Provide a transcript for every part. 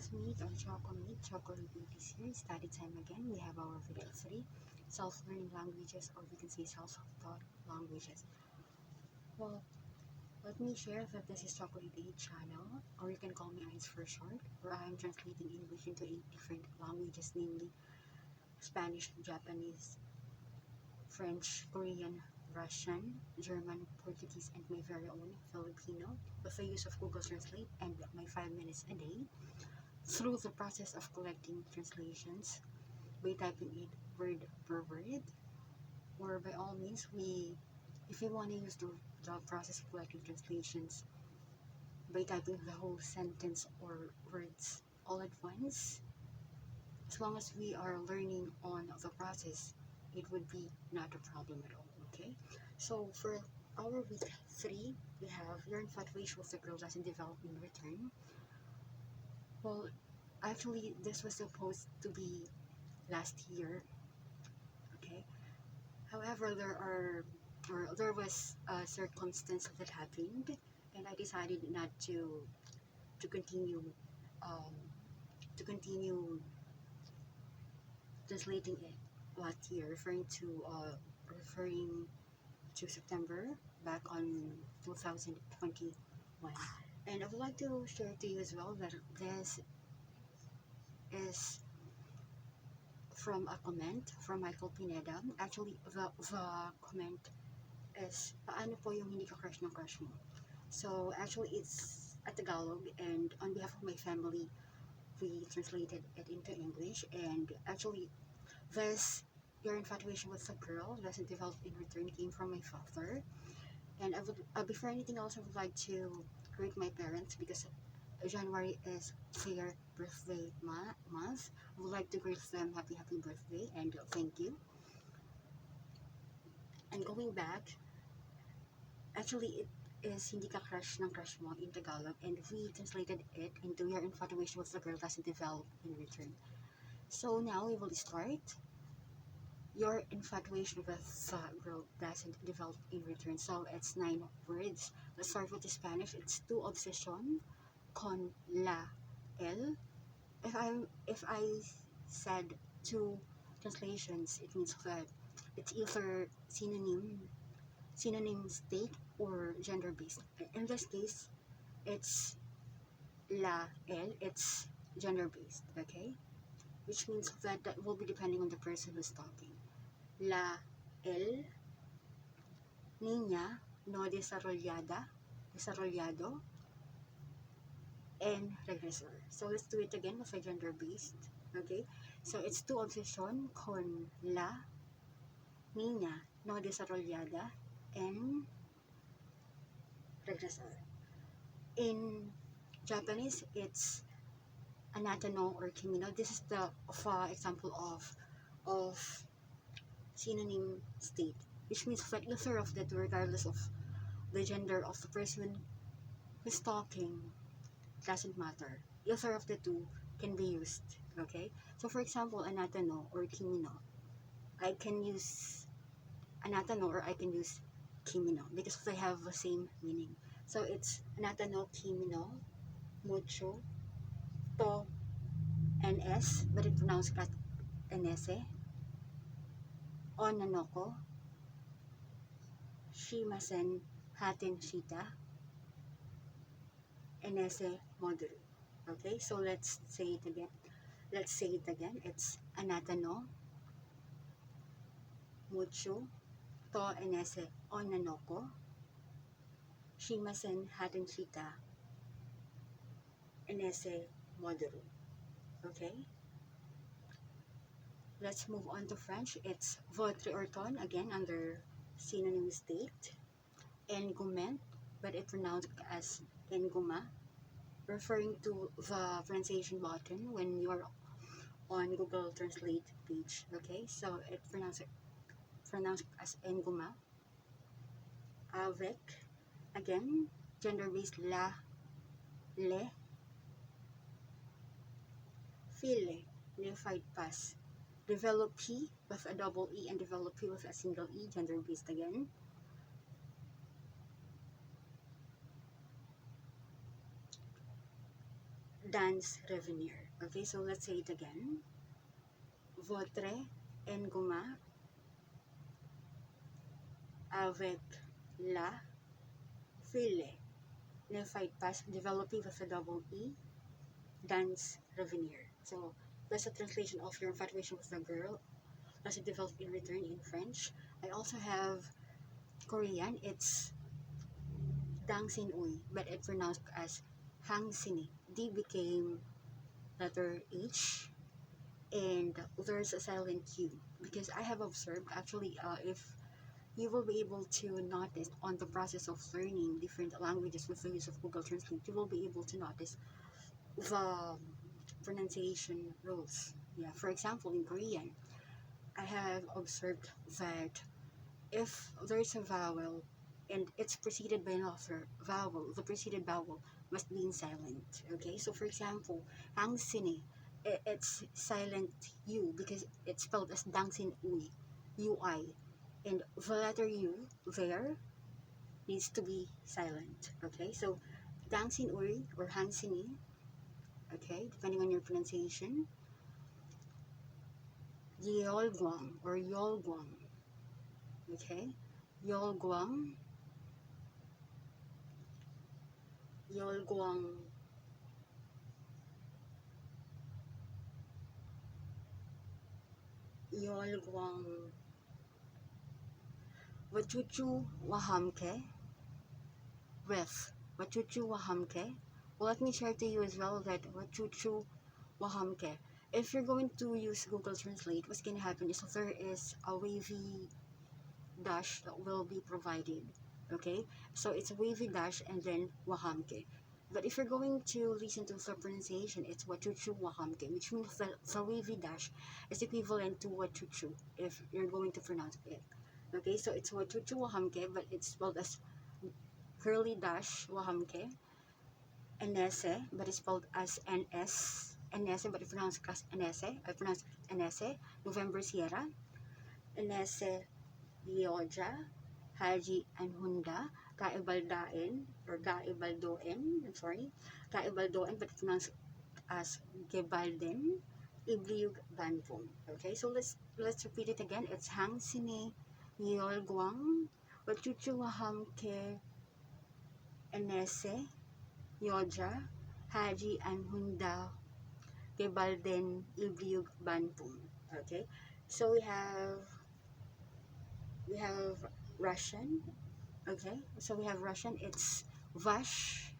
classmate or chocolate, chocolate babies here. Study time again. We have our video 3, self-learning languages, or we can say self-taught languages. Well, let me share that this is Chocolate Aid channel, or you can call me Ice for short, where I am translating English into 8 different languages, namely Spanish, Japanese, French, Korean, Russian, German, Portuguese, and my very own Filipino, with the use of Google Translate and my 5 minutes a day, through the process of collecting translations by typing it word per word, or by all means, if you want to use the process of collecting translations by typing the whole sentence or words all at once, as long as we are learning on the process, it would be not a problem at all. Okay, so for our week 3, we have your infatuation with the girl doesn't develop in return. Well, actually, this was supposed to be last year. Okay, however, there was a circumstance that happened, and I decided not to continue to continue translating it last year, referring to September back on 2021. And I would like to share to you as well that this is from a comment from Michael Pineda. Actually, the comment is, paano po yung hindi ka crush ng crush mo? So actually, it's a Tagalog, and on behalf of my family, we translated it into English. And actually, this your infatuation with a girl doesn't develop in return came from my father. And I would, before anything else, I would like to greet my parents, because January is their birthday month. I would like to greet them happy birthday and thank you. And going back, actually it is hindi ka crush ng crush mo in Tagalog, and we translated it into your infatuation with the girl doesn't develop in return. So now we will start. Your infatuation with the girl doesn't develop in return. So it's 9 words. Let's start with the Spanish. It's tu obsesión con la él. If I said two translations, it means that it's either synonym state or gender based. In this case, it's la él. It's gender based. Okay, which means that will be depending on the person who's talking. La él, niña, no desarollado, and regresar. So let's do it again with a gender based. Okay, so it's tu obsesión con la niña no desarollada and regresar. In Japanese, it's Anata no or Kimi no. This is the example of synonym state, which means that either of the two, regardless of the gender of the person who's talking, doesn't matter. Either of the two can be used. Okay, so for example, Anata no or Kimi no, I can use Anata no or I can use Kimi no because they have the same meaning. So it's Anata no Kimi no muchū to ns, but it's pronounced as ns. Onanoko shimasen hatten shita ns modoru. Okay, so let's say it again. It's Anata no muchū to ns onanoko shimasen hatten shita ns modoru. Okay, let's move on to French. It's Votre or ton, again under synonym state. Engoument, but it's pronounced as engoument, referring to the pronunciation button when you're on Google Translate page. Okay, so it's pronounced as engoument. Avec, again, gender-based la, le, fille, unified pass. Developpé with a double E and developpé with a single E, gender-based again. dans revenir. Okay, so let's say it again. Votre, engoument, avec, fille, fait, past, developpé with a double E, dans revenir. So that's a translation of your infatuation with the girl as it developed in return in French. I also have Korean. It's Dangsin-ui, but it's pronounced as Hangsini. D became letter H, and there's a silent Q because I have observed actually if you will be able to notice on the process of learning different languages with the use of Google Translate, you will be able to notice the pronunciation rules. Yeah, for example, in Korean, I have observed that if there's a vowel and it's preceded by another vowel, the preceded vowel must be in silent. Okay, so for example, hangsini, it's silent U because it's spelled as Dangsin-ui, UI, and the letter U there needs to be silent. Okay, so Dangsin-ui or hangsini, okay, depending on your pronunciation, yeolgwang or yeolgwang, okay, yeolgwang, yeolgwang, yeolgwang, muchū wa hamkke, muchū wa hamkke. Well, let me share to you as well that muchū wa hamkke. If you're going to use Google Translate, what's going to happen is there is a wavy dash that will be provided. Okay, so it's a wavy dash and then wa hamkke. But if you're going to listen to the pronunciation, it's muchū wa hamkke, which means that the wavy dash is equivalent to muchū if you're going to pronounce it. Okay, so it's muchū wa hamkke, but it's spelled as curly dash wa hamkke, enese, but it's spelled as NS, enese, but it's pronounced as enese. I pronounce enese, November Sierra, enese, yeoja, haji, anhneunda, gaebaldoen, or gaebaldoen, I'm sorry, gaebaldoen, but it's pronounced as gaebaldoen, iblyeog, banpum. Okay, so let's repeat it again. It's hangsini, yeolgwang, muchū wa hamkke, enese, yeoja, haji, anhneunda, gaebaldoen, iblyeog, banpum. Okay, so we have Russian. Okay, so we have Russian. It's Vash,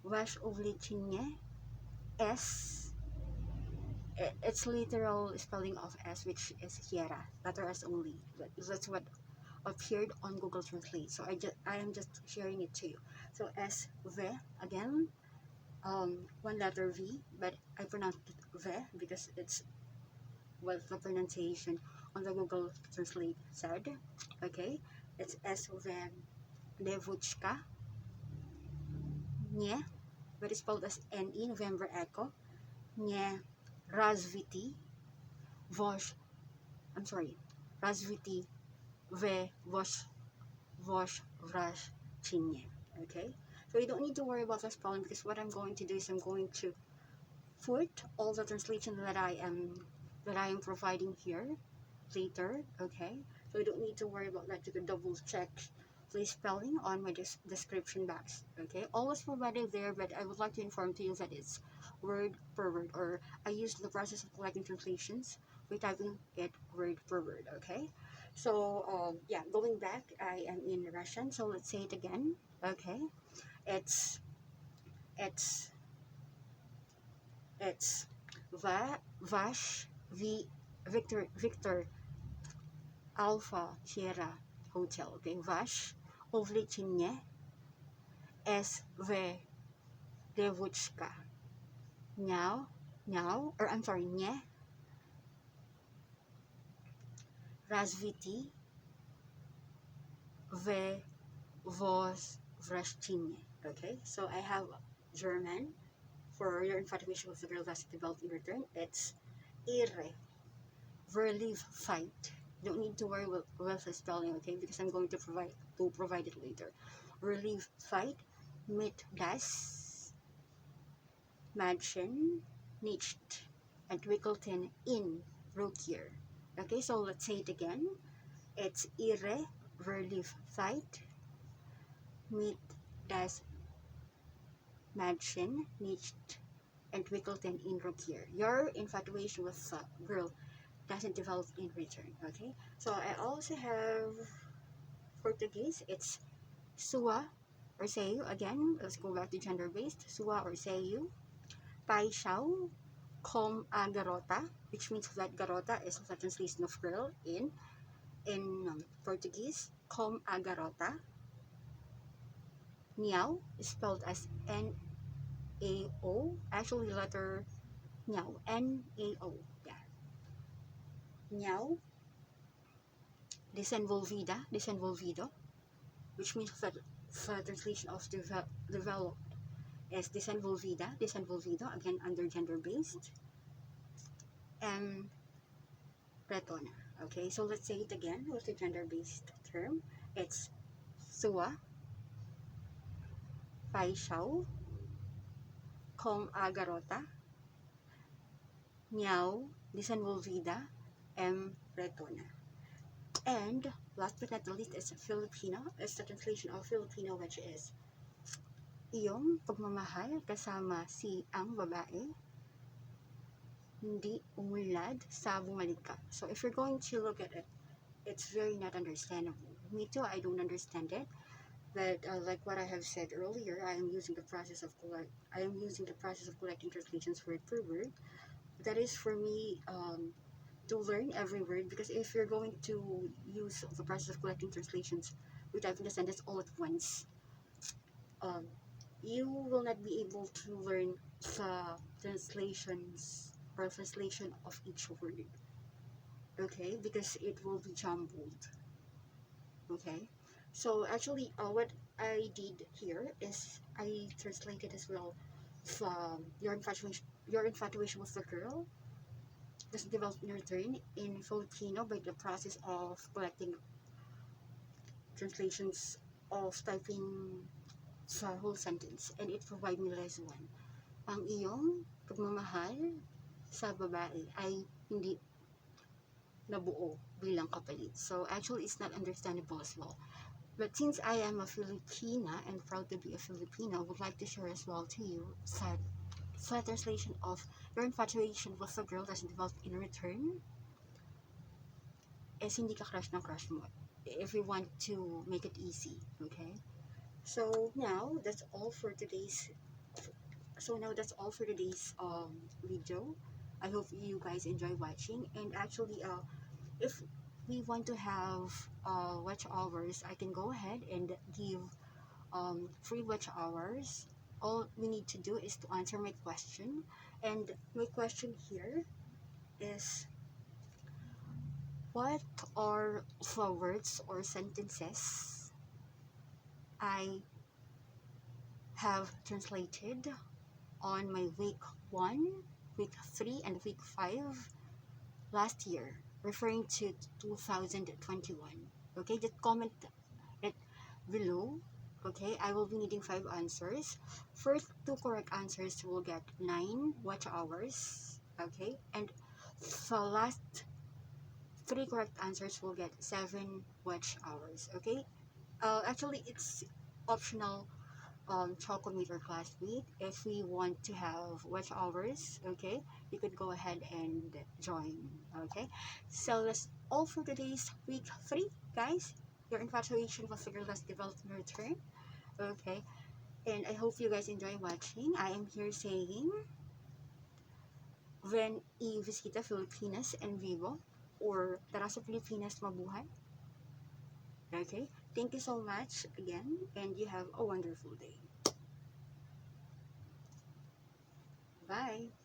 Vash увлечение, S. It's literal spelling of S, which is Hiera, letter S only. That's what appeared on Google Translate. So I am just sharing it to you. So S V again, one letter V, but I pronounce it V because it's what the pronunciation on the Google Translate said. Okay, it's S V Devuchka, Nye, but it's spelled as N-E, November Echo, Nye Razviti, Vash, I'm sorry, Razviti, Ve Vash, Vrash, Chinye. Okay, so you don't need to worry about the spelling because what I'm going to do is I'm going to put all the translation that I am providing here later. Okay, so you don't need to worry about that. You can double check the spelling on my description box. Okay, always provided there, but I would like to inform to you that it's word per word, or I use the process of collecting translations by typing it word per word. Okay, so yeah, going back, I am in Russian, so let's say it again. Okay, it's Vash V Victor Alpha Sierra Hotel. Okay, Vash увлечение, SV Devuchka, now, or I'm sorry, Nye Razviti V Vos Vrashchinye. Okay, so I have German for your infatuation with the girl that's developed in return. It's Ihre Verlieb Fight. Don't need to worry with the spelling, okay, because I'm going to provide it later. Verlieb Fight mit das Mädchen nicht entwickelten in Rückkehr. Okay, so let's say it again. It's ihre Verliebtheit mit das Mädchen nicht entwickelten in Rückkehr. Your infatuation with a girl doesn't develop in return. Okay, so I also have Portuguese. It's sua or sa'yo. Again, let's go back to gender-based. Sua or sa'yo. Paixão com a garota, which means that garota is the translation of girl in Portuguese. Com a garota. Niao is spelled as N-A-O. Actually, letter Niao. N-A-O. Yeah. Niao. Desenvolvido, which means that the translation of develop is desenvolvido, again under gender-based. And retona. Okay, so let's say it again with the gender-based term. It's sua, paixão, com a garota, niao, desenvolvida, retona. And last but not the least is Filipino. It's the translation of Filipino, which is iyong pagmamahal kasama si ang babae hindi umunlad sa bumalik ka. So if you're going to look at it, it's very not understandable. Me too, I don't understand it. But like what I have said earlier, I am using the process of collecting translations word per word. That is for me to learn every word, because if you're going to use the process of collecting translations with typing the sentence all at once, you will not be able to learn the translation of each word. Okay, because it will be jumbled. Okay, so actually what I did here is I translated as well from your infatuation with the girl doesn't develop in return in Filipino by the process of collecting translations of typing sa whole sentence, and it provide me lesson 1. Ang iyong pagmamahal sa babae ay hindi nabuo bilang kapalit. So actually it's not understandable as well. But since I am a Filipina and proud to be a Filipino, I would like to share as well to you that the translation of your infatuation with a girl doesn't develop in return is hindi ka crush ng crush mo. If we want to make it easy, okay? So now that's all for today's video. I hope you guys enjoy watching, and actually if we want to have watch hours, I can go ahead and give free watch hours. All we need to do is to answer my question, and my question here is, what are the words or sentences I have translated on my week 1, week 3, and week 5 last year, referring to 2021. Okay, just comment it below. Okay, I will be needing 5 answers. First 2 correct answers will get 9 watch hours. Okay, and the last 3 correct answers will get 7 watch hours. Okay, actually it's optional chocometer classmate. If we want to have watch hours, okay, you could go ahead and join. Okay, so that's all for today's week 3, guys. Your infatuation with the girl has developed in return. Okay, and I hope you guys enjoy watching. I am here saying ven y visita Filipinas en vivo, or tara sa Pilipinas mabuhay. Okay, thank you so much again, and you have a wonderful day. Bye.